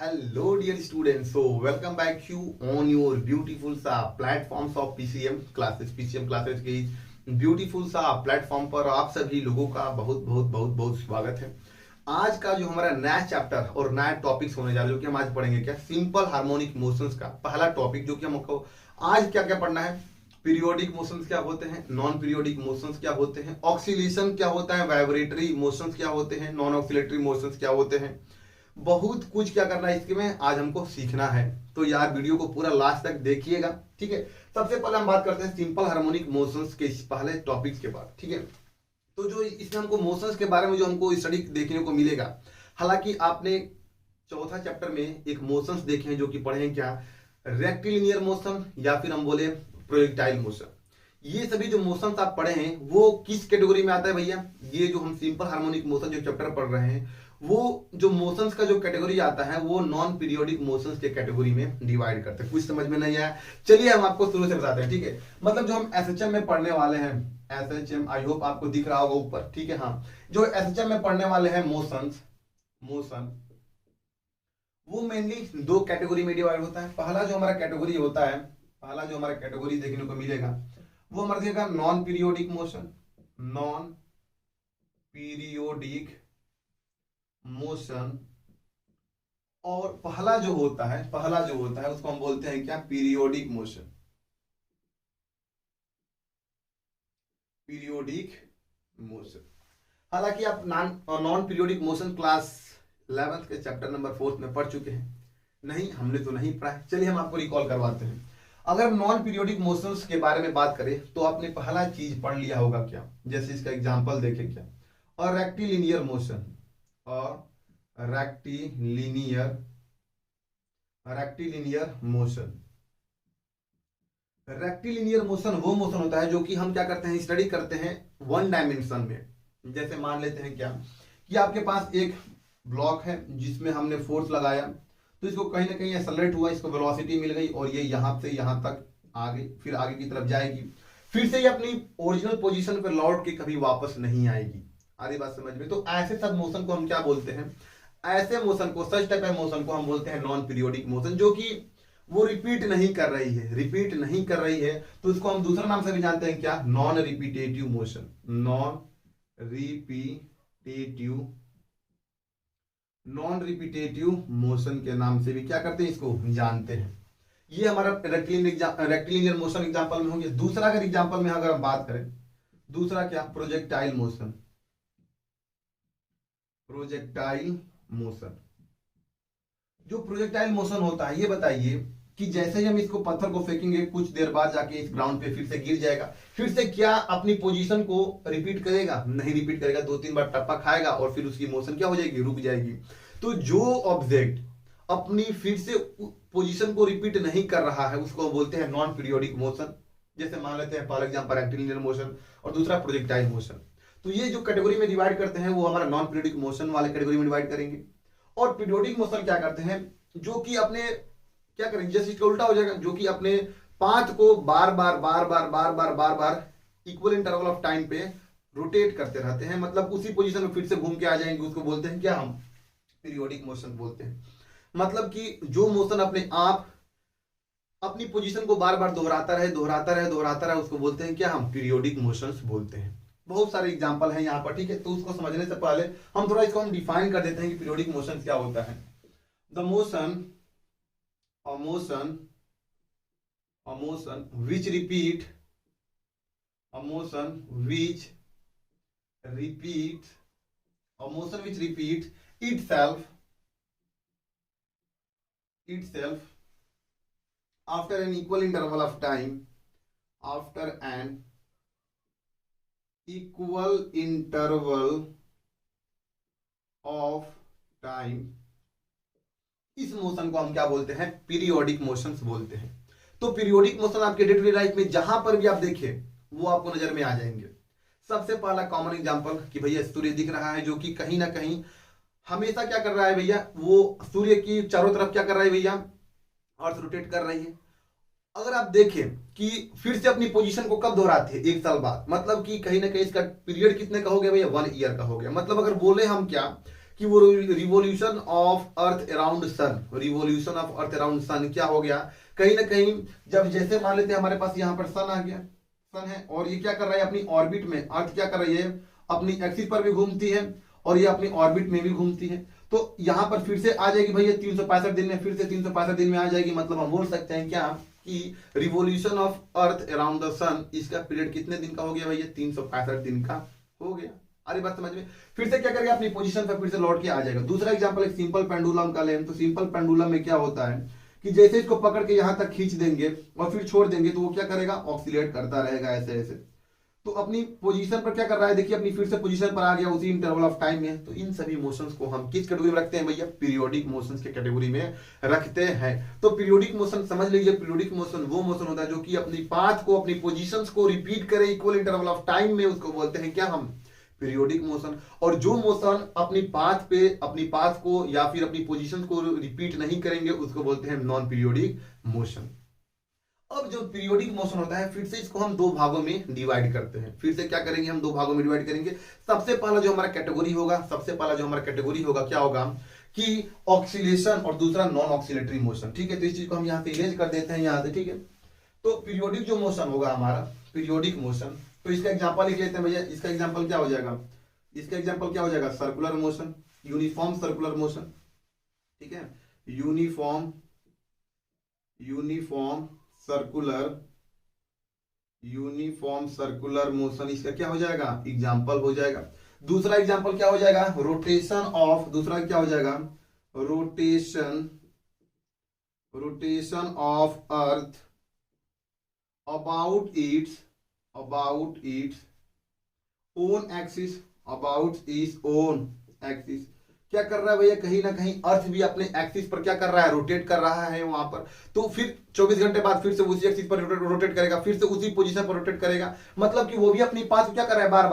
Hello, dear students. So, welcome back you on your beautiful सा platforms of PCM classes के beautiful सा platform पर आप सभी लोगों का बहुत बहुत बहुत बहुत स्वागत है। आज का जो हमारा नया चैप्टर और नया टॉपिक्स होने जा रहा है, जो कि हम आज पढ़ेंगे क्या, सिंपल हार्मोनिक मोशंस का पहला टॉपिक, जो कि हमको आज क्या क्या पढ़ना है। पीरियोडिक मोशंस क्या होते हैं, नॉन पीरियोडिक मोशंस क्या होते हैं, ऑक्सीलेशन क्या होता है, वाइब्रेटरी मोशंस क्या होते हैं, नॉन ऑक्सीलेटरी मोशंस क्या होते हैं। बहुत कुछ क्या करना है इसके में आज हमको सीखना है। तो यार वीडियो को पूरा लास्ट तक देखिएगा, ठीक है। सबसे पहले हम बात करते हैं सिंपल हार्मोनिक मोशंस के पहले टॉपिक्स के बाद, ठीक है। तो जो इसमें हमको मोशंस के बारे में जो हमको स्टडी देखने को मिलेगा, हालांकि आपने चौथा चैप्टर में एक मोशंस देखे हैं जो कि पढ़े हैं क्या, रेक्टिलिनियर मोशन या फिर हम बोले प्रोजेक्टाइल मोशन। ये सभी जो मोशंस आप पढ़े हैं वो किस कैटेगरी में आता है भैया? ये जो हम सिंपल हार्मोनिक मोशन जो चैप्टर पढ़ रहे हैं, वो जो मोशंस का जो कैटेगरी आता है वो नॉन पीरियोडिक मोशंस के कैटेगरी में डिवाइड करते हैं। कुछ समझ में नहीं आया, चलिए हम आपको शुरू से बताते हैं, ठीक है। मतलब जो हम एसएचएम में पढ़ने वाले हैं, एसएचएम आई होप आपको दिख रहा होगा ऊपर, ठीक है। हाँ, जो एसएचएम में पढ़ने वाले हैं मोशन वो मेनली दो कैटेगरी में डिवाइड होता है। पहला जो हमारा कैटेगरी होता है, पहला जो हमारा कैटेगरी देखने को मिलेगा वो हमारा दिखेगा non periodic motion, non periodic motion. और पहला जो होता है उसको हम बोलते हैं क्या, पीरियोडिक मोशन, पीरियोडिक मोशन। हालांकि आप non periodic motion class 11th के चैप्टर नंबर 4 में पढ़ चुके हैं, नहीं हमने तो नहीं पढ़ा है। चलिए हम आपको रिकॉल करवाते हैं। अगर नॉन पीरियोडिक मोशंस के बारे में बात करें तो आपने पहला चीज पढ़ लिया होगा क्या, जैसे इसका एग्जांपल देखें क्या, और रेक्टिलिनियर मोशन, और रेक्टिलिनियर मोशन। रेक्टिलिनियर मोशन वो मोशन होता है जो कि हम क्या करते हैं, स्टडी करते हैं वन डायमेंशन में। जैसे मान लेते हैं क्या कि आपके पास एक ब्लॉक है जिसमें हमने फोर्स लगाया, तो इसको कहीं ना कहीं एक्सेलरेट हुआ, इसको वेलोसिटी मिल गई और ये यहां से यहां तक आगे, फिर आगे की तरफ जाएगी, फिर से ये अपनी ओरिजिनल पोजीशन पर लौट के कभी वापस नहीं आएगी। आधी बात समझ में? तो ऐसे सब मोशन को हम क्या बोलते हैं, ऐसे मोशन को, सच टाइप मोशन को हम बोलते हैं नॉन पीरियोडिक मोशन, जो कि वो रिपीट नहीं कर रही है। तो इसको हम दूसरा नाम से भी जानते हैं क्या, non repetitive motion, non repetitive motion के नाम से भी क्या करते हैं, इसको जानते हैं। ये हमारा रेक्टिलिनियर मोशन एग्जांपल में हो गया। दूसरा अगर एग्जांपल में अगर हम बात करें, दूसरा क्या, प्रोजेक्टाइल मोशन, जो प्रोजेक्टाइल मोशन होता है, ये बताइए कि जैसे ही हम इसको पत्थर को फेंकेंगे कुछ देर बाद जाके इस ग्राउंड पे फिर से गिर जाएगा, फिर से क्या अपनी पोजीशन को रिपीट करेगा? नहीं रिपीट करेगा, 2-3 बार टप्पा खाएगा और फिर उसकी मोशन क्या हो जाएगी, रुक जाएगी। तो जो ऑब्जेक्ट अपनी फिर से पोजीशन को रिपीट नहीं कर रहा है उसको बोलते हैं नॉन पीरियोडिक मोशन। जैसे मान लेते हैं फॉर एग्जांपल रेक्टिलिनियर मोशन और दूसरा प्रोजेक्टाइल मोशन। तो ये जो कैटेगरी में डिवाइड करते हैं वो हमारा नॉन पीरियोडिक मोशन वाले कैटेगरी में डिवाइड करेंगे। और पीरियोडिक मोशन क्या करते हैं, जो कि अपने क्या करेंगे, जैसे इसका उल्टा हो जाएगा, जो कि अपने पाथ को बार बार इक्वल इंटरवल ऑफ टाइम पे रोटेट करते रहते हैं, मतलब उसी पोजीशन में फिर से घूम के आ जाएंगे, उसको बोलते हैं क्या, हम पीरियोडिक मोशन बोलते हैं। मतलब कि जो मोशन अपने आप अपनी पोजीशन को बार बार दोहराता रहे, उसको बोलते हैं क्या, हम पीरियोडिक मोशंस बोलते हैं। बहुत सारे एग्जांपल हैं यहाँ पर, ठीक है। तो उसको समझने से पहले हम थोड़ा इसको हम डिफाइन कर देते हैं कि पीरियोडिक मोशन क्या होता है। The motion which repeat itself after an equal interval of time, इस मोशन को हम क्या बोलते हैं, पीरियोडिक मोशंस बोलते हैं। तो पीरियोडिक मोशन आपके डे टू डे लाइफ में जहां पर भी आप देखें वो आपको नजर में आ जाएंगे। सबसे पहला कॉमन एग्जांपल कि भैया सूर्य दिख रहा है, जो कि कहीं ना कहीं हमेशा क्या कर रहा है भैया, वो सूर्य की चारों तरफ क्या कर रहा है भैया, अर्थ रोटेट कर रही है। अगर आप देखें कि फिर से अपनी पोजीशन को कब दोहराते हैं, 1 साल बाद, मतलब कि कहीं ना कहीं इसका पीरियड कितने का हो गया भैया, 1 ईयर का हो गया। मतलब अगर बोले हम क्या कि वो revolution of earth around sun, revolution of earth around sun क्या हो गया, कहीं ना कहीं जब जैसे मान लेते हैं हमारे पास यहाँ पर सन आ गया, सन है और ये क्या कर रहा है अपनी ऑर्बिट में, अर्थ क्या कर रही है अपनी एक्सिस पर भी घूमती है और ये अपनी ऑर्बिट में भी घूमती है। तो यहाँ पर फिर से आ जाएगी भैया 365 दिन में, फिर से 365 दिन में आ जाएगी। मतलब हम बोल सकते हैं क्या कि revolution of earth around the sun, इसका पीरियड कितने दिन का हो गया भैया, 365 दिन का हो गया। अरे बात समझ में, फिर से क्या करेगा अपनी पोजीशन पर फिर से लौट के आ जाएगा। दूसरा एग्जांपल एक सिंपल पेंडुलम का लें, तो सिंपल पेंडुलम में क्या होता है कि जैसे इसको पकड़ के यहां तक खींच देंगे और फिर छोड़ देंगे तो वो क्या करेगा, ऑक्सीलेट करता रहेगा ऐसे ऐसे। तो अपनी पोजीशन पर क्या कर रहा है, देखिए अपनी फिर से पोजीशन पर आ गया उसी इंटरवल ऑफ टाइम में। तो इन सभी मोशंस को हम किस कैटेगरी में रखते हैं भैया, पीरियोडिक मोशंस के कैटेगरी में रखते हैं। तो पीरियोडिक मोशन समझ लीजिए, पीरियोडिक मोशन वो मोशन होता है जो कि अपनी पाथ को, अपनी पोजीशंस को रिपीट करे इक्वल इंटरवल ऑफ टाइम में, उसको बोलते हैं क्या हम, पीरियोडिक मोशन। और जो मोशन अपनी पाथ पे, अपनी पाथ को या फिर अपनी पोजीशन को रिपीट नहीं करेंगे उसको बोलते हैं नॉन पीरियोडिक मोशन। अब जो पीरियोडिक मोशन होता है फिर से इसको हम दो भागों में डिवाइड करते हैं। फिर से क्या करेंगे, हम दो भागों में डिवाइड करेंगे। सबसे पहला जो हमारा कैटेगरी होगा, सबसे पहला जो हमारा कैटेगरी होगा क्या होगा कि ऑक्सीलेशन और दूसरा नॉन ऑक्सीलेटरी मोशन। ठीक है, तो इस चीज को हम यहाँ से इरेज कर देते हैं यहाँ से। ठीक है, तो पीरियोडिक जो मोशन होगा हमारा, पीरियोडिक मोशन, तो इसका एग्जांपल लिख लेते हैं भैया। इसका एग्जांपल क्या हो जाएगा, इसका एग्जांपल क्या हो जाएगा, circular motion, uniform circular motion. ठीक है, यूनिफॉर्म सर्कुलर मोशन इसका क्या हो जाएगा, एग्जांपल हो जाएगा। दूसरा एग्जांपल क्या हो जाएगा, रोटेशन ऑफ, दूसरा क्या हो जाएगा, rotation of earth about its own axis, about its own axis. क्या कर रहा है भैया, कहीं ना कहीं अर्थ भी अपने एक्सिस पर क्या कर रहा है, रोटेट कर रहा है वहां पर। तो फिर 24 घंटे बाद फिर से उसी एक्सिस पर रोटेट करेगा, फिर से उसी पोजीशन पर रोटेट करेगा। मतलब कि वो भी अपनी पाथ क्या कर रहा है, बार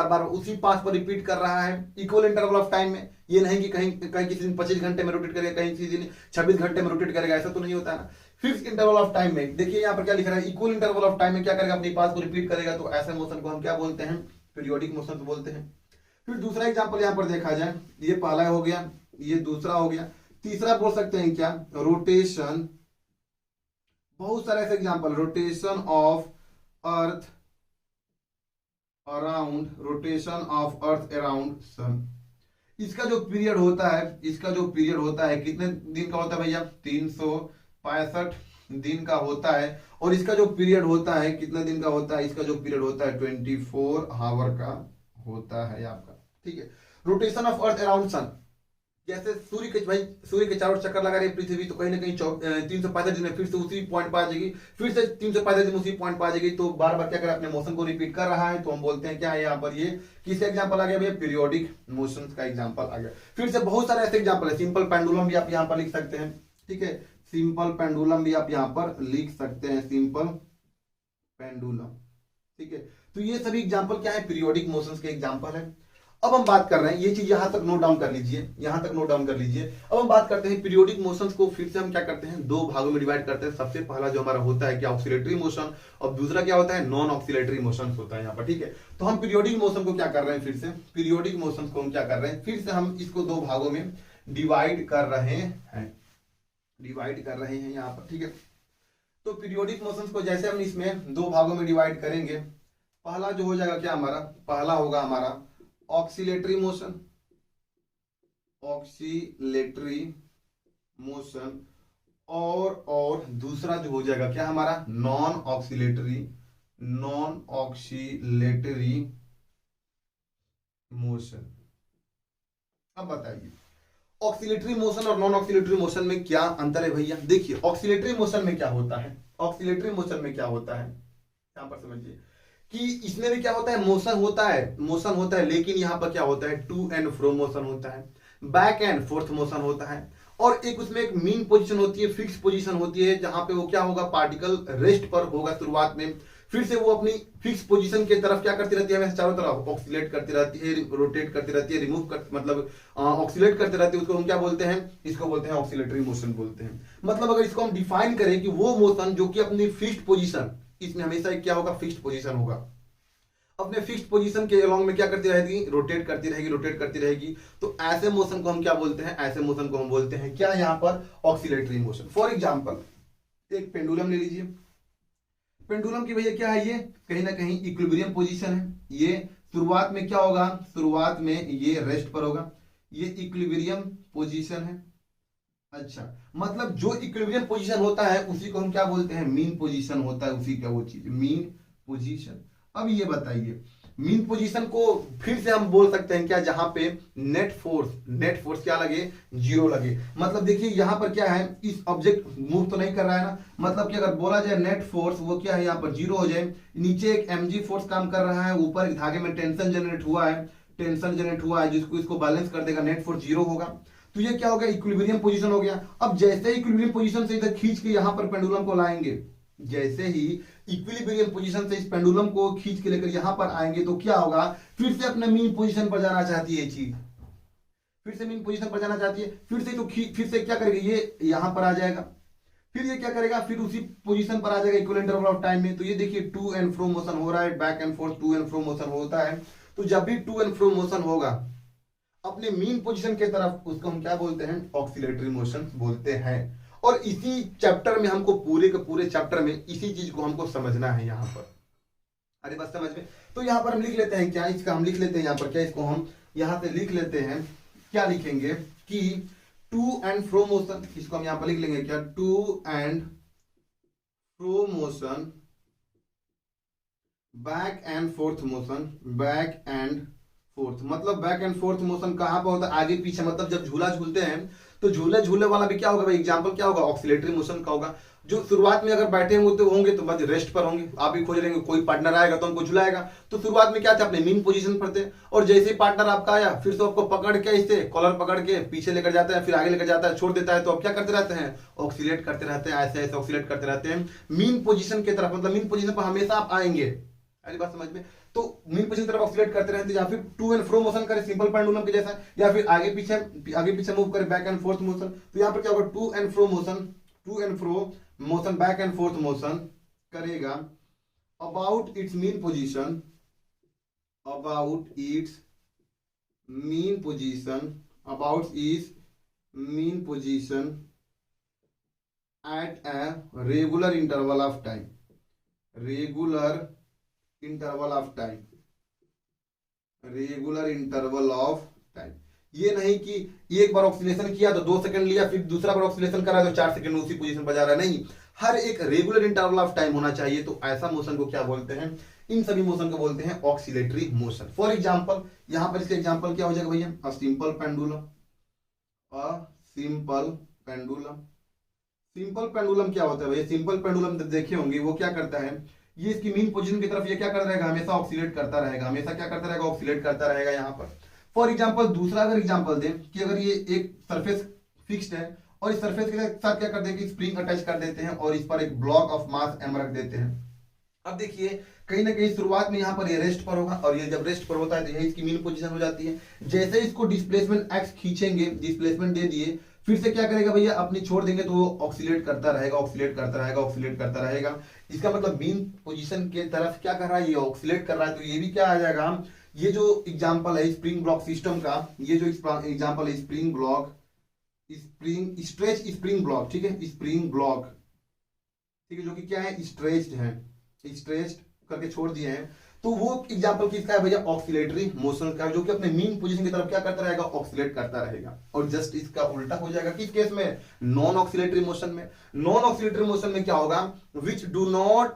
बार उसी पाथ पर रिपीट कर रहा है इक्वल इंटरवल ऑफ टाइम में। ये नहीं कि कहीं कहीं किसी दिन 25 घंटे में रोटेट करेगा, कहीं किसी दिन 26 घंटे में रोटेट करेगा, ऐसा तो नहीं होता ना। फिक्स इंटरवल ऑफ टाइम में देखिए यहाँ पर क्या लिख रहा है, इक्वल इंटरवल ऑफ टाइम में क्या करेगा, अपनी पाथ को रिपीट करेगा। तो ऐसे मोशन को हम क्या बोलते हैं, पीरियोडिक मोशन बोलते हैं। फिर दूसरा एग्जांपल यहां पर देखा जाए, ये पहला हो गया, ये दूसरा हो गया। तीसरा बोल सकते हैं क्या, रोटेशन, बहुत सारे ऐसे example, rotation of earth around sun. इसका जो पीरियड होता है, कितने दिन का होता है भैया, 365 दिन का होता है। और इसका जो पीरियड होता है कितने दिन का होता है, इसका जो पीरियड होता है 24 आवर का होता है आपका। ठीक है, rotation of earth around sun, जैसे सूर्य के चारों चक्कर लगा रही है पृथ्वी, तो कहीं ना कहीं 365 दिन में फिर से उसी पॉइंट पर आ जाएगी, फिर से 365 दिन उसी पॉइंट पर आ जाएगी। तो बार बार क्या कर अपने मोशन को रिपीट कर रहा है, तो हम बोलते हैं क्या है यहाँ पर, ये किसका एग्जांपल आ गया भैया, पीरियोडिक मोशन का एग्जांपल आ गया। फिर से बहुत सारे ऐसे एग्जांपल है, सिंपल पेंडुलम भी आप यहाँ पर लिख सकते हैं। ठीक है, सिंपल पेंडुलम भी आप यहाँ पर लिख सकते हैं, सिंपल पेंडुलम। ठीक है, तो ये सभी एग्जांपल क्या है, पीरियोडिक मोशंस के एग्जांपल है। अब हम बात कर रहे हैं, ये चीज यहां तक नोट डाउन कर लीजिए, अब हम बात करते हैं पीरियोडिक मोशंस को। फिर से हम क्या करते हैं, दो भागों में डिवाइड करते हैं। सबसे पहला जो हमारा होता है क्या, ऑक्सीलेटरी मोशन, और दूसरा क्या होता है, नॉन ऑक्सीलेटरी मोशन होता है यहाँ पर। ठीक है, तो हम पीरियोडिक मोशन को क्या कर रहे हैं, फिर से पीरियोडिक मोशन को हम क्या कर रहे हैं, फिर से हम इसको दो भागों में डिवाइड कर रहे हैं, यहाँ पर। ठीक है, तो पीरियोडिक मोशंस को जैसे हम इसमें दो भागों में डिवाइड करेंगे, पहला जो हो जाएगा क्या हमारा, पहला होगा हमारा ऑक्सीलेटरी मोशन, और दूसरा जो हो जाएगा क्या हमारा, नॉन ऑक्सीलेटरी मोशन। अब बताइए ऑक्सीलेटरी मोशन और नॉन ऑक्सीलेटरी मोशन में क्या अंतर है भैया। देखिए ऑक्सीलेटरी मोशन में क्या होता है, यहां पर समझिए कि इसमें भी क्या होता है, मोशन होता है, लेकिन यहां पर क्या होता है, टू एंड फ्रो मोशन होता है, बैक एंड फोर्थ मोशन होता है, और एक उसमें एक मीन पोजीशन होती है, फिक्स पोजीशन होती है, जहां पे वो क्या होगा, पार्टिकल रेस्ट पर होगा शुरुआत में, फिर से वो अपनी फिक्स पोजीशन की तरफ क्या करती रहती है, वैसे चारों तरफ ऑक्सीलेट करती रहती है, रोटेट करती रहती है, मतलब ऑक्सीलेट करती रहती है। उसको हम क्या बोलते हैं, इसको बोलते हैं ऑक्सीलेटरी मोशन बोलते हैं। मतलब अगर इसको हम डिफाइन करें कि वो मोशन जो कि अपनी फिक्स्ड पोजीशन, इसमें हमेशा क्या होगा, फिक्स्ड पोजीशन होगा। अपने फिक्स्ड पोजीशन के अलोंग में क्या करती रहेगी, रोटेट करती रहेगी, रोटेट करती रहेगी। तो ऐसे मोशन को हम क्या बोलते हैं, ऐसे मोशन को हम बोलते हैं क्या, यहाँ पर ऑक्सीलेटरी मोशन। फॉर एग्जाम्पल एक पेंडुलम ले लीजिए। पेंडुलम की भैया क्या है, ये कहीं ना कहीं इक्विलिब्रियम पोजीशन है। ये शुरुआत में क्या होगा, शुरुआत में ये रेस्ट पर होगा, ये इक्विलिब्रियम पोजीशन है। अच्छा, मतलब जो इक्विलिब्रियम पोजीशन होता है उसी को हम क्या बोलते हैं, मीन पोजीशन होता है, उसी का वो चीज मीन पोजीशन। अब ये बताइए, मीन पोजीशन को फिर से हम बोल सकते हैं क्या, जहां पे नेट फोर्स क्या लगे, जीरो लगे। मतलब देखिए यहां पर क्या है, इस ऑब्जेक्ट मूव तो नहीं कर रहा है ना, मतलब कि अगर बोला जाए नेट फोर्स वो क्या है, यहां पर जीरो हो जाए। नीचे एक mg फोर्स काम कर रहा है, ऊपर एक धागे में टेंशन जनरेट हुआ है, जिसको इसको बैलेंस कर देगा, नेट फोर्स जीरो होगा। तो ये क्या हो गया, इक्विलिब्रियम पोजीशन हो गया। अब जैसे ही इक्विलिब्रियम पोजीशन से इधर खींच के यहां पर पेंडुलम को लाएंगे, जैसे ही इक्विलिब्रियम पोजीशन से इस पेंडुलम को खींच के लेकर यहां पर आएंगे, तो क्या होगा, फिर से अपने मीन पोजीशन पर जाना चाहती है चीज, फिर से मीन पोजीशन पर जाना चाहती है, फिर से तो फिर से क्या करेगा, ये यहां पर आ जाएगा, फिर ये क्या करेगा, फिर उसी पोजीशन पर आ जाएगा इक्वल इंटरवल ऑफ टाइम में। तो ये देखिए टू एंड फ्रो मोशन हो रहा है, back and forth to and fro motion होता है। तो जब भी टू एंड फ्रो मोशन होगा अपने मीन पोजीशन के तरफ, उसको हम क्या बोलते हैं, ऑक्सीलेटरी मोशन बोलते हैं। और इसी चैप्टर में हमको पूरे के पूरे चैप्टर में इसी चीज को हमको समझना है यहाँ पर। अरे बस समझ में। तो यहाँ पर हम लिख लेते हैं क्या, इसका हम लिख लेते हैं यहाँ पर क्या, इसको हम यहाँ पे लिख लेते हैं, क्या लिखेंगे कि टू एंड फ्रो मोशन, इसको हम यहाँ पर लिख लेंगे क्या, to and fro motion, back and forth motion, back and forth. मतलब बैक एंड फोर्थ मोशन कहां पर होता है, आगे पीछे। मतलब जब झूला झूलते हैं तो झूले झूलने वाला भी क्या होगा भाई, एग्जांपल क्या होगा, ऑक्सीलेटरी मोशन का होगा। जो शुरुआत में अगर बैठे होंगे तो बस रेस्ट पर होंगे, आप भी खोज लेंगे, कोई पार्टनर आएगा तो हमको झुलाएगा। तो शुरुआत में क्या थे, अपने मीन पोजीशन पर थे, और जैसे ही पार्टनर आपका आया फिर से आपको पकड़ के, इससे कॉलर पकड़ के पीछे लेकर जाता है, फिर आगे लेकर जाता है, छोड़ देता है। तो आप क्या करते रहते हैं, ऑक्सीलेट करते रहते हैं, ऐसे ऐसे ऑक्सीलेट करते रहते हैं मीन पोजीशन की तरफ। मतलब मीन पोजीशन पर हमेशा आप आएंगे, अरे बात समझ में। तो मीन पोजीशन तरफ ऑक्सीलेट करते रहते हैं, या फिर टू एंड फ्रो मोशन करें सिंपल पेंडुलम के जैसा, या फिर आगे पीछे मूव करें बैक एंड फोर्थ मोशन। तो यहाँ पर क्या होगा, to and fro motion back and forth motion करेगा about its mean position, about its mean position at a regular interval of time, regular interval of time. ये नहीं कि एक बार ऑक्सीलेशन किया तो 2 सेकंड लिया, फिर दूसरा बार ऑक्सीलेशन करा तो 4 सेकंड उसी पोजीशन पर जा रहा है, नहीं, हर एक रेगुलर इंटरवल ऑफ टाइम होना चाहिए। तो ऐसा मोशन को क्या बोलते हैं, इन सभी मोशन को बोलते हैं ऑक्सीलेटरी मोशन। फॉर एग्जांपल यहां पर इसका एग्जांपल क्या हो जाएगा भैया, अ सिंपल पेंडुलम क्या होता है भैया, सिंपल पेंडुलम देखे होंगे, वो क्या करता है, ये इसकी मीन पोजीशन की तरफ ये क्या करता रहेगा, हमेशा ऑक्सीलेट करता रहेगा, हमेशा क्या करता रहेगा, ऑक्सीलेट करता रहेगा यहाँ पर। फॉर एग्जांपल दूसरा अगर एग्जांपल दें कि अगर ये एक सरफेस फिक्स्ड है और इस सरफेस के साथ क्या करते हैं कि स्प्रिंग अटैच कर देते हैं और इस पर एक ब्लॉक ऑफ मास एम रख देते हैं। अब देखिए कहीं ना कहीं शुरुआत में यहाँ पर ये रेस्ट पर होगा, और ये जब रेस्ट पर होता है तो यही इसकी मीन पोजीशन हो जाती है। जैसे इसको डिस्प्लेसमेंट एक्स खींचेंगे, डिस्प्लेसमेंट दे दिए, फिर से क्या करेगा भैया, अपनी छोड़ देंगे तो वो ऑक्सीलेट करता रहेगा। इसका मतलब मीन पोजीशन के तरफ क्या कर रहा है, ये ऑक्सीलेट कर रहा है। तो ये भी क्या आ जाएगा, ये जो एग्जांपल है स्प्रिंग ब्लॉक सिस्टम का, ये जो एग्जांपल है स्प्रिंग ब्लॉक, ठीक है, स्प्रिंग ब्लॉक, ठीक है, जो कि क्या है, स्ट्रेच्ड करके छोड़ दिए हैं। तो वो एग्जांपल किसका है भैया, ऑक्सीलेटरी मोशन का, जो कि अपने मीन पोजीशन की तरफ क्या करता रहेगा, ऑक्सीलेट करता रहेगा। और जस्ट इसका उल्टा हो जाएगा किस केस में, नॉन ऑक्सीलेटरी मोशन में। नॉन ऑक्सीलेटरी मोशन में क्या होगा, which do not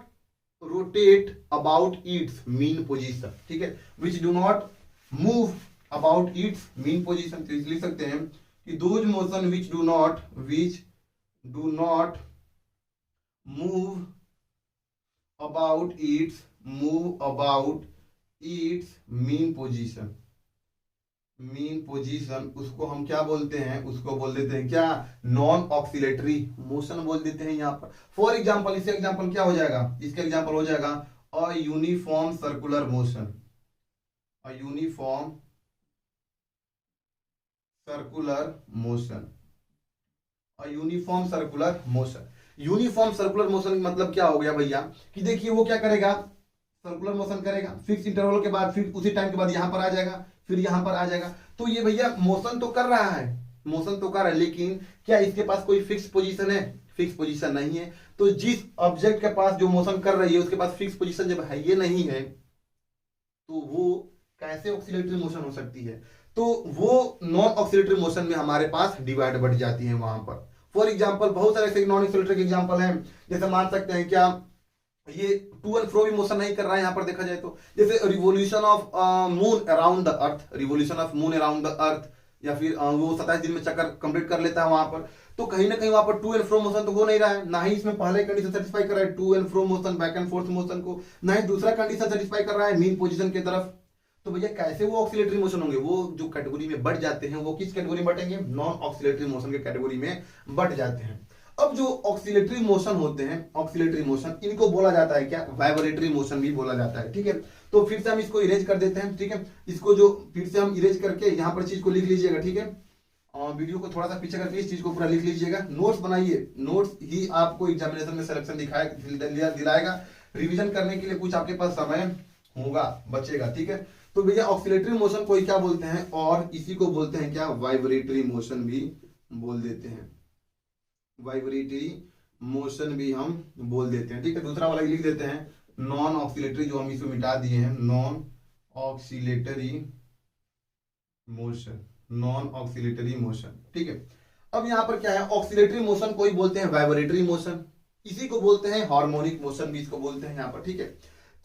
rotate about its mean position, ठीक है, which do not move about its mean position. तो लिख सकते हैं कि those motion which do not move about its mean position, उसको हम क्या बोलते हैं, उसको बोल देते हैं क्या, नॉन ऑक्सीलेटरी मोशन बोल देते हैं यहाँ पर। फॉर एग्जांपल इसका एग्जांपल क्या हो जाएगा, इसका एग्जांपल हो जाएगा a uniform circular motion, uniform circular motion मतलब क्या हो गया भैया, कि देखिए वो क्या करेगा, सर्कुलर मोशन करेगा, फिक्स इंटरवल के बाद फिर उसी टाइम के बाद यहां पर आ जाएगा, फिर यहां पर आ जाएगा। तो ये भैया मोशन तो कर रहा है, मोशन तो कर रहा है, लेकिन क्या इसके पास कोई फिक्स पोजीशन है? फिक्स पोजीशन नहीं है। तो जिस ऑब्जेक्ट के पास जो मोशन कर रही है उसके पास फिक्स पोजीशन जब है ये नहीं है, तो वो कैसे ऑक्सीलेटरी मोशन हो सकती है? तो वो नॉन ऑक्सीलेटरी मोशन में हमारे पास डिवाइड बढ़ जाती है वहां पर। फॉर एग्जांपल बहुत सारे ऐसे नॉन ऑक्सीलेटरी एग्जांपल हैं, जैसे मान सकते हैं क्या ये टू एंड फ्रो भी मोशन नहीं कर रहा है यहां पर देखा जाए तो, जैसे revolution of moon around the earth, revolution of moon around the earth, या फिर वो 27 दिन में चक्कर कंप्लीट कर लेता है वहां पर। तो कहीं ना कहीं वहां पर टू एंड फ्रो मोशन तो हो नहीं रहा है, ना ही इसमें पहले कंडीशन सेटिस्फाई कर रहा है to and fro motion, back and forth motion को, ना ही दूसरा कंडीशन सेटिस्फाई कर रहा है मीन पोजीशन की तरफ। तो भैया कैसे वो ऑक्सीलेटरी मोशन होंगे? वो जो कैटेगरी में बढ़ जाते हैं वो किस कैटेगरी में बढ़ेंगे? नॉन ऑक्सीलेटरी मोशन के कैटेगरी में बढ़ जाते हैं। अब जो ऑक्सीलेटरी मोशन होते हैं, ऑक्सीलेटरी मोशन, इनको बोला जाता है क्या? वाइब्रेटरी मोशन भी बोला जाता है। ठीक है, तो फिर से हम इसको इरेज कर देते हैं। ठीक है, इसको जो फिर से हम इरेज करके यहाँ पर चीज को लिख लीजिएगा। ठीक है, वीडियो को थोड़ा सा पीछे करके इस चीज को पूरा लिख लीजिएगा, नोट्स बनाइए। नोट्स ही आपको एग्जामिनेशन में सिलेक्शन दिलाएगा। रिवीजन करने के लिए कुछ आपके पास समय होगा, बचेगा। ठीक है, तो भैया ऑक्सीलेटरी मोशन को क्या बोलते हैं? और इसी को बोलते हैं क्या? वाइब्रेटरी मोशन भी बोल देते हैं, वाइब्रेटरी मोशन भी हम बोल देते हैं। ठीक है, दूसरा वाला लिख देते हैं नॉन ऑक्सीलेटरी, जो हम इसको मिटा दिए हैं, non oscillatory motion, non oscillatory motion. ठीक है, अब यहां पर क्या है? ऑक्सीलेटरी मोशन को ही बोलते हैं वाइब्रेटरी मोशन, इसी को बोलते हैं हार्मोनिक मोशन भी इसको बोलते हैं यहाँ पर। ठीक है,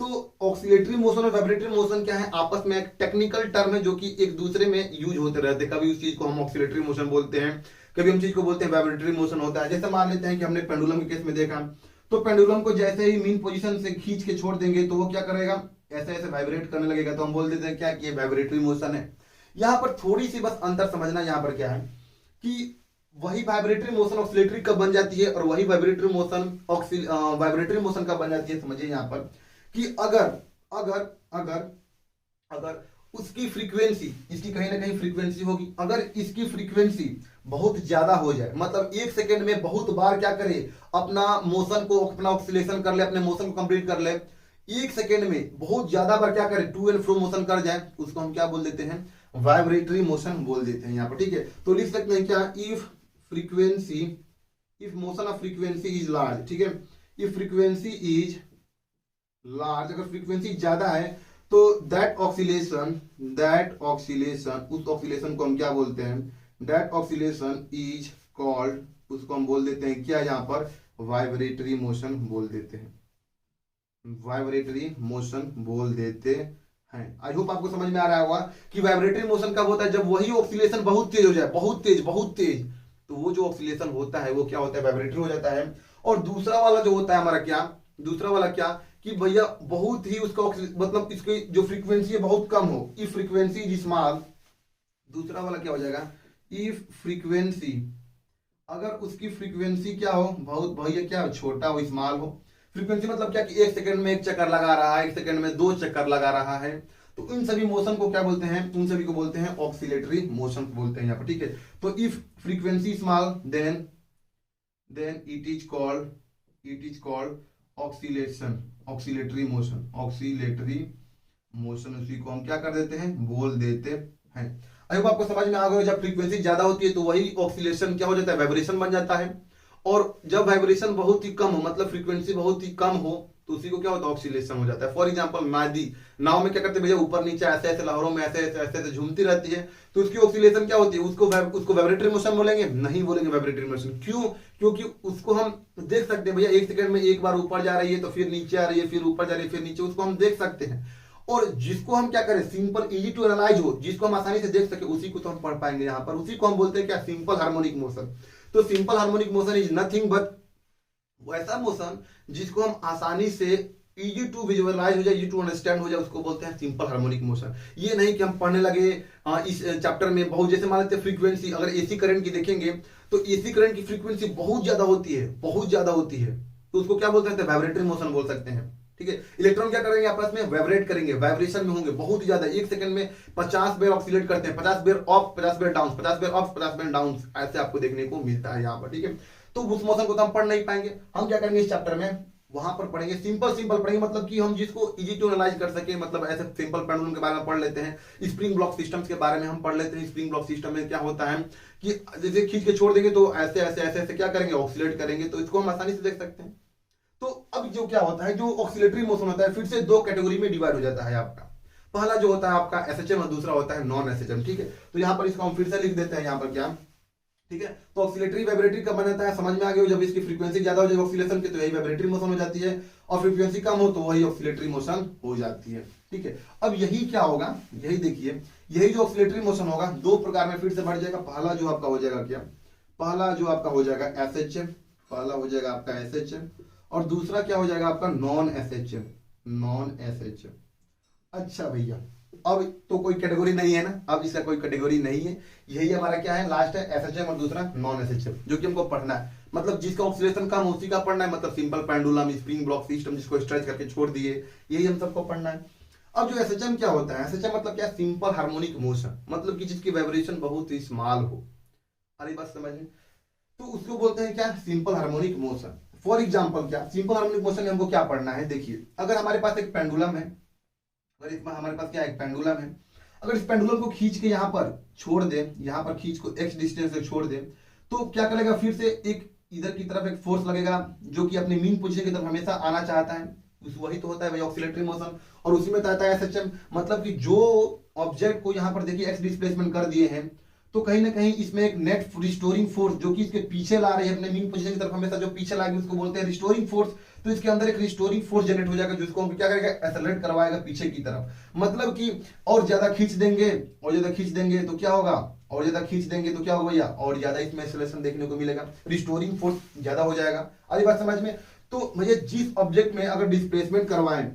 तो ऑक्सीलेटरी मोशन और वाइब्रेटरी मोशन क्या है? आपस में एक टेक्निकल टर्म है जो कि एक दूसरे में यूज होते रहते हैं। कभी उस चीज को हम ऑक्सीलेटरी मोशन बोलते हैं, कभी हम चीज को बोलते हैं वाइब्रेटरी मोशन होता है। जैसे मान लेते हैं कि हमने पेंडुलम के केस में देखा, तो पेंडुलम को जैसे ही मीन पोजीशन से खींच के छोड़ देंगे तो वो क्या करेगा? ऐसे ऐसे वाइब्रेट करने लगेगा, तो हम बोल देते हैं क्या कि ये वाइब्रेटरी मोशन है। यहाँ पर थोड़ी सी बस अंतर समझना, यहाँ पर क्या है कि वही वाइब्रेटरी मोशन ऑक्सीलेटरी कब बन जाती है और वही वाइब्रेटरी मोशन वाइब्रेटरी मोशन कब बन जाती है। समझिए यहाँ पर कि अगर अगर अगर अगर उसकी फ्रीक्वेंसी, इसकी कहीं ना कहीं फ्रीक्वेंसी होगी, अगर इसकी फ्रीक्वेंसी बहुत ज्यादा हो जाए, मतलब एक सेकेंड में बहुत बार क्या करे? अपना मोशन को, अपना ऑक्सीलेशन कर ले, अपने मोशन को कंप्लीट कर ले, एक सेकेंड में बहुत ज्यादा बार क्या करे? टू एंड फ्रो मोशन कर जाए, उसको हम क्या बोल देते हैं? वाइब्रेटरी मोशन बोल देते हैं यहाँ पर। ठीक है, तो लिख सकते हैं क्या? If frequency, if motion of frequency is large. ठीक है, इफ फ्रीक्वेंसी इज लार्ज, अगर फ्रीक्वेंसी ज्यादा है तो दैट ऑक्सीलेशन, उस ऑक्सीलेशन को हम क्या बोलते हैं? दैट ऑक्सीलेशन इज कॉल्ड, उसको हम बोल देते हैं क्या? यहाँ पर वाइब्रेटरी मोशन बोल देते हैं, वाइब्रेटरी मोशन बोल देते हैं। आई होप आपको समझ में आ रहा होगा कि वाइब्रेटरी मोशन कब होता है? जब वही ऑक्सीलेशन बहुत तेज हो जाए, बहुत तेज बहुत तेज, तो वो जो ऑक्सीलेशन होता है वो क्या होता है? वाइब्रेटरी हो जाता है। और दूसरा वाला जो होता है हमारा क्या? दूसरा वाला क्या कि भैया बहुत ही उसका मतलब इसकी जो फ्रीक्वेंसी है बहुत कम हो, इफ फ्रीक्वेंसी इज स्मॉल। दूसरा वाला क्या हो जाएगा? इफ फ्रीक्वेंसी, अगर उसकी फ्रीक्वेंसी क्या हो? बहुत भैया क्या छोटा हो, स्मॉल हो। फ्रीक्वेंसी मतलब क्या कि एक सेकंड में एक चक्कर लगा रहा है, एक सेकंड में दो चक्कर लगा रहा है, तो इन सभी मोशन को क्या बोलते हैं? उन सभी को बोलते हैं ऑक्सीलेटरी मोशन बोलते हैं यहाँ पर। ठीक है, तो if frequency small then it is called oscillation, oscillatory motion, oscillatory motion, उसी को हम क्या कर देते हैं? बोल देते हैं। आई होप आपको समझ में आ गया। जब फ्रीक्वेंसी ज्यादा होती है तो वही ऑक्सीलेशन क्या हो जाता है? वाइब्रेशन बन जाता है। और जब वाइब्रेशन बहुत ही कम हो, मतलब फ्रीक्वेंसी बहुत ही कम हो, तो उसी को क्या होता है? ऑक्सीलेशन हो जाता है। फॉर एग्जांपल नदी, नाव में क्या करते हैं भैया? ऊपर नीचे ऐसे ऐसे लहरों में ऐसे ऐसे ऐसे ऐसे झूमती रहती है, तो उसकी ऑक्सीलेशन क्या होती है? उसको वाइब्रेटरी मोशन बोलेंगे? नहीं बोलेंगे वाइब्रेटरी मोशन। क्यों? क्योंकि उसको हम देख सकते हैं भैया, एक सेकंड में एक बार ऊपर जा रही है तो फिर नीचे आ रही है, फिर ऊपर जा रही है, फिर नीचे, उसको हम देख सकते हैं। और जिसको हम क्या करें? सिंपल, इजी टू एनालाइज हो, जिसको हम आसानी से देख सके, उसी को तो हम पढ़ पाएंगे यहाँ पर। उसी को हम बोलते हैं क्या? Simple harmonic motion. तो simple harmonic motion is nothing but वैसा मोशन जिसको हम आसानी से इजी टू विजुअलाइज हो जाए, इजी टू अंडरस्टैंड हो जाए, उसको बोलते हैं सिंपल हार्मोनिक मोशन। ये नहीं कि हम पढ़ने लगे इस चैप्टर में बहुत, जैसे मान लेते हैं फ्रीक्वेंसी, अगर एसी करंट की देखेंगे तो एसी करंट की फ्रीक्वेंसी बहुत ज्यादा होती है, बहुत ज्यादा होती है, तो उसको क्या बोलते हैं? वाइब्रेटरी मोशन बोल सकते हैं। ठीक है, इलेक्ट्रॉन क्या करेंगे? आपस में वाइब्रेट करेंगे, वाइब्रेशन में होंगे बहुत ज्यादा, एक सेकंड में 50 बार ऑक्सीलेट करते हैं, 50 बार अप, 50 बार डाउन, 50 बार अप, 50 बार डाउन, ऐसे आपको देखने को मिलता है यहाँ पर। ठीक है, तो उस मोशन को तो हम पढ़ नहीं पाएंगे। हम क्या करेंगे इस चैप्टर में? वहां पर पढ़ेंगे, सिंपल सिंपल पढ़ेंगे, मतलब कि हम जिसको इजी टू एनालाइज कर सके, मतलब ऐसे सिंपल पेंडुलम के बारे में पढ़ लेते हैं, स्प्रिंग ब्लॉक सिस्टम्स के बारे में हम पढ़ लेते हैं। स्प्रिंग ब्लॉक सिस्टम में क्या होता है कि जैसे खींच के छोड़ देंगे तो ऐसे ऐसे ऐसे ऐसे क्या करेंगे, ऑक्सीलेट करेंगे, तो इसको हम आसानी से देख सकते हैं। तो अब जो क्या होता है, जो ऑक्सीलेटरी मोशन होता है फिर से दो कैटेगरी में डिवाइड हो जाता है आपका। पहला जो होता है आपका एसएचएम और दूसरा होता है नॉन एसएचएम, ठीक है। तो यहाँ पर इसको हम फिर से लिख देते हैं यहाँ पर क्या, ठीक है। तो ऑक्सीलेटरी वाइब्रेटरी कब बनता है, समझ में आ गया, जब इसकी फ्रीक्वेंसी ज्यादा हो जाए ऑक्सीलेशन की तो यही वाइब्रेटरी मोशन हो जाती है, और फ्रीक्वेंसी कम हो तो वही ऑक्सीलेटरी मोशन हो जाती है, ठीक है। अब यही क्या होगा, यही देखिए, यही जो ऑक्सीलेटरी मोशन होगा दो प्रकार में फिर से बढ़ जाएगा। पहला जो आपका हो जाएगा क्या, पहला जो आपका हो जाएगा एसएचएम, पहला हो जाएगा आपका एसएचएम, और दूसरा क्या हो जाएगा आपका नॉन एसएचएम, नॉन एसएचएम। अच्छा भैया, अब तो कोई कैटेगरी नहीं है ना, अब इसका कोई कैटेगरी नहीं है, यही हमारा क्या है लास्ट है एसएचएम और दूसरा नॉन एसएचएम, जो कि हमको पढ़ना है। मतलब जिसका ऑक्सीलेशन कम उसी का पढ़ना है, मतलब simple pendulum, spring block system जिसको स्ट्रेच करके छोड़ दिए, यही हम सबको पढ़ना है। अब जो एसएचएम क्या होता है, एसएचएम मतलब क्या, सिंपल हार्मोनिक मोशन, मतलब कि जिसकी वाइब्रेशन बहुत ही स्मॉल हो। अरे बात समझ में, तो उसको बोलते हैं क्या, simple harmonic motion. For example क्या, सिंपल हार्मोनिक मोशन में हमको क्या पढ़ना है, देखिए अगर हमारे पास एक पेंडुलम है, अगर इसमें हमारे पास क्या एक पेंडुलम है, अगर इस पेंडुलम को खींच के यहाँ पर छोड़ दे, यहाँ पर खींच को एक्स डिस्टेंस से छोड़ दे, तो क्या करेगा, फिर से एक इधर की तरफ एक फोर्स लगेगा जो कि अपनी मीन पोजीशन की तरफ हमेशा आना चाहता है, वही तो होता है भाई ऑक्सीलेटरी मोशन, और उसी में आता है एसएचएम। मतलब कि जो ऑब्जेक्ट को यहाँ पर देखिए एक्स डिस्प्लेसमेंट कर दिए हैं, तो कहीं ना कहीं इसमें एक नेट रिस्टोरिंग फोर्स जो कि इसके पीछे ला रही है, अपने मीन पोजीशन की तरफ हमेशा जो पीछे लाएगी उसको बोलते हैं रिस्टोरिंग फोर्स। तो इसके अंदर एक रिस्टोरिंग फोर्स जनरेट हो जाएगा जिसको हम क्या करेगा, एक्सेलरेट करवाएगा पीछे की तरफ। मतलब कि और ज्यादा खींच देंगे, और ज्यादा खींच देंगे तो क्या होगा, और ज्यादा खींच देंगे तो क्या होगा भैया, और ज्यादा इसमें एक्सेलरेशन देखने को मिलेगा, रिस्टोरिंग फोर्स ज्यादा हो जाएगा। आधी बात समझ में। तो भैया जिस ऑब्जेक्ट में अगर डिस्प्लेसमेंट करवाएं,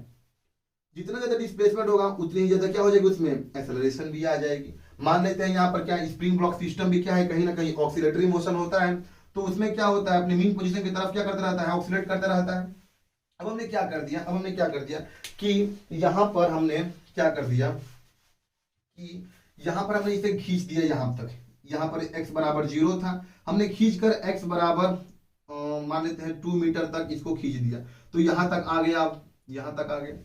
जितना ज्यादा डिस्प्लेसमेंट होगा उतनी ही ज्यादा क्या हो जाएगी, उसमें एक्सेलरेशन भी आ जाएगी। मान लेते हैं यहाँ पर क्या स्प्रिंग ब्लॉक सिस्टम भी क्या है, कहीं ना कहीं ऑक्सीलेटरी मोशन होता है, तो उसमें क्या होता है अपनी मीन पोजीशन की तरफ क्या करता रहता है, ऑक्सीलेट करता रहता है। अब हमने क्या कर दिया, अब हमने क्या कर दिया कि यहां पर हमने क्या कर दिया कि यहां पर हमने इसे खींच दिया यहां तक, यहां पर x बराबर 0 था, हमने खींच कर x बराबर मान लेते हैं 2 मीटर तक इसको खींच दिया, तो यहां तक आ गया, अब यहां तक आ गया।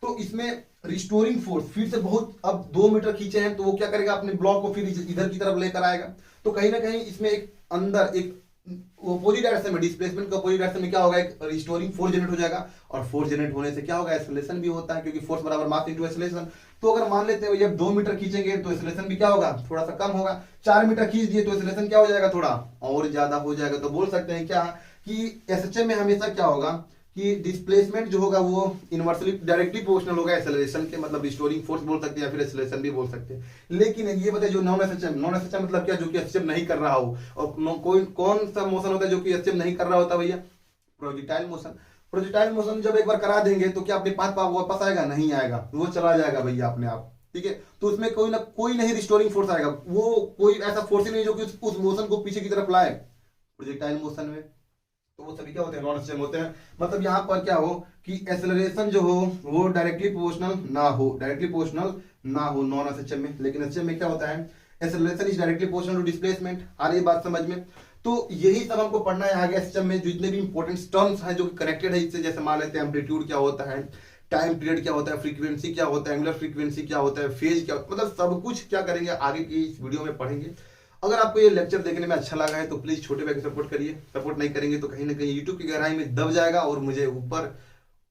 तो इसमें रिस्टोरिंग फोर्स फिर से बहुत, अब 2 मीटर खींचे हैं तो वो क्या करेगा, अपने ब्लॉक को फिर इधर की तरफ लेकर आएगा। तो कहीं ना कहीं इसमें एक अंदर एक अपोजिट डायरेक्शन में, डिस्प्लेसमेंट का अपोजिट डायरेक्शन में क्या होगा, एक रिस्टोरिंग फोर्स जनरेट हो जाएगा, और फोर्स जनरेट होने से क्या होगा, एक्सेलरेशन भी होता है, क्योंकि फोर्स बराबर मास इनटू एक्सेलरेशन। तो अगर मान लेते हैं जब 2 मीटर खींचेंगे तो एक्सेलरेशन भी क्या होगा, थोड़ा सा कम होगा। 4 मीटर खींच दिए तो एक्सेलरेशन क्या हो जाएगा, थोड़ा और ज्यादा हो जाएगा। तो बोल सकते हैं क्या कि एसएचएम में हमेशा क्या होगा कि डिस्प्लेसमेंट जो होगा वो इनवर्सली डायरेक्टली प्रोपोर्शनल होगा एक्सेलरेशन के, मतलब रिस्टोरिंग फोर्स बोल सकते हैं या फिर एक्सेलरेशन भी बोल सकते हैं। लेकिन ये बताइए जो नॉन एसएचएम, नॉन एसएचएम मतलब क्या, जो कि एसएचएम नहीं कर रहा हो, और कोई कौन सा मोशन होता है जो कि एसएचएम नहीं कर रहा होता भैया, प्रोजेक्टाइल मोशन। प्रोजेक्टाइल मोशन जब एक बार करा देंगे तो क्या अपने पास वापस आएगा, नहीं आएगा, वो चला जाएगा भैया अपने आप, ठीक है। तो उसमें कोई ना कोई नहीं रिस्टोरिंग फोर्स आएगा, वो कोई ऐसा फोर्स ही नहीं जो कि उस मोशन को पीछे की तरफ लाए प्रोजेक्टाइल मोशन में। तो वो सभी क्या होते हैं, नॉन एसएचएम होते हैं। मतलब यहाँ पर क्या हो कि एक्सेलरेशन जो हो वो डायरेक्टली प्रोपोर्शनल ना हो, डायरेक्टली प्रोपोर्शनल ना हो नॉन एसएचएम में। लेकिन एसएचएम में क्या होता है, acceleration is directly proportional to displacement. आ रही बात समझ में। तो यही सब हमको पढ़ना है आगे एसएचएम में, जितने भी इंपॉर्टेंट टर्म्स हैं जो कनेक्टेड है इससे, जैसे मान लेते हैं एम्पलीट्यूड क्या होता है, टाइम पीरियड क्या होता है, फ्रीक्वेंसी क्या होता है, एंगुलर फ्रीक्वेंसी क्या होता है, फेज क्या, मतलब सब कुछ क्या करेंगे आगे की इस वीडियो में पढ़ेंगे। अगर आपको ये लेक्चर देखने में अच्छा लगा है तो प्लीज छोटे भाई को सपोर्ट करिए, सपोर्ट नहीं करेंगे तो कहीं ना कहीं यूट्यूब की गहराई में दब जाएगा और मुझे ऊपर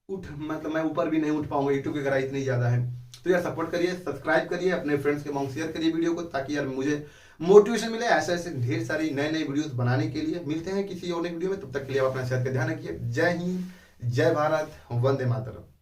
मतलब मैं ऊपर भी नहीं उठ पाऊंगा, यूट्यूब की गहराई इतनी ज्यादा है। तो यार सपोर्ट करिए, सब्सक्राइब करिए, अपने फ्रेंड्स के मांग शेयर करिए वीडियो को, ताकि यार मुझे मोटिवेशन मिले ऐसे ऐसे ढेर सारी नए नए वीडियोस बनाने के लिए। मिलते हैं किसी और नई वीडियो में, तब तक के लिए आप अपना सेहत का ध्यान रखिए। जय हिंद, जय भारत, वंदे मातरम।